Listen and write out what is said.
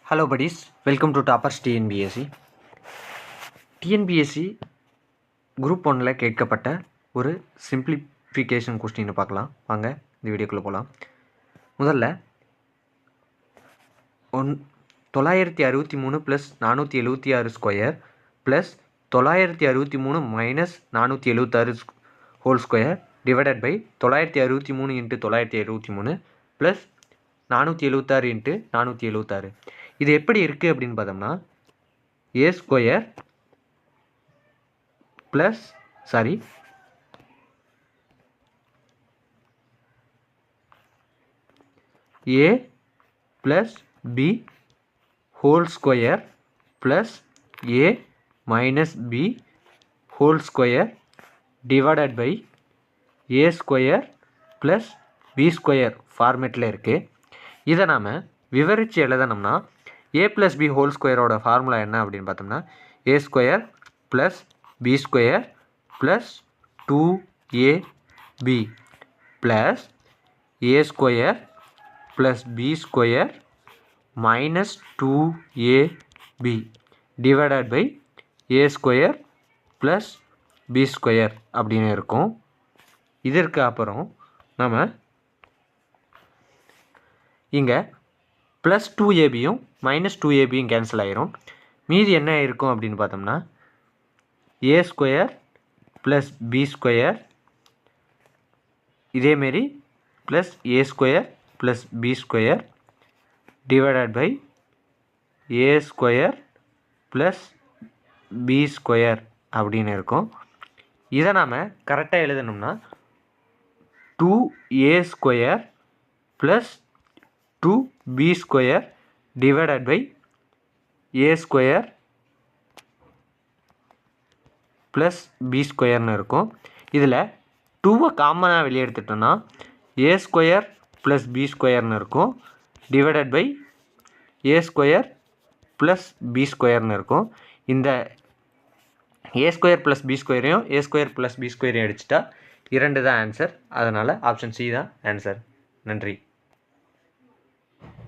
Hello buddies, welcome to Toppers TNBSC. TNPSC group 1ல் கேட்கப்பட்ட ஒரு சிம்பிளிஃபிகேஷன் கொஸ்டினை பார்க்கலாம். வாங்க இந்த வீடியோக்குள்ளே போகலாம். முதல்ல 963 + 476 square plus 963 minus 476 whole square divided by 963 × 973 plus 476 × 476. இது எப்படி இருக்குது அப்படின்னு பார்த்தோம்னா ஏ square plus A plus B whole square plus A minus B whole square divided by A square plus B square ஃபார்மேட்டில் இருக்குது. இதை நாம் விவரித்து எழுதணும்னா ஏ ப்ளஸ் பி ஹோல் ஸ்கொயரோட ஃபார்முலா என்ன அப்படின்னு பார்த்தோம்னா ஏ square plus B square plus 2ab plus a square plus B square minus 2ab divided by A square plus B square அப்படின்னு இருக்கும். இதற்கு அப்புறம் நம்ம இங்கே ப்ளஸ் 2abயும் மைனஸ் 2abயும் கேன்சல் ஆகிரும். மீதி என்ன இருக்கும் அப்படின்னு பார்த்தோம்னா ஏ ஸ்கொயர் ப்ளஸ் பி ஸ்கொயர் இதேமாரி plus a square plus B square divided by A square plus B square அப்படின்னு இருக்கும். இதை நாம் கரெக்டாக எழுதணும்னா 2a square plus 2b square divided by A square plus b ஸ்கொயர்னு இருக்கும். இதில் 2வை காமனாக வெளியே எடுத்துட்டோன்னா ஏ ஸ்கொயர் ப்ளஸ் பி ஸ்கொயர்னு இருக்கும் divided by A square plus b ஸ்கொயர்னு இருக்கும். இந்த ஏ ஸ்கொயர் ப்ளஸ் பி ஸ்கொயரையும் ஏ ஸ்கொயர் ப்ளஸ் பி ஸ்கொயரையும் அடிச்சிட்டா 2 தான் ஆன்சர். அதனால் ஆப்ஷன் சி தான் ஆன்சர். நன்றி.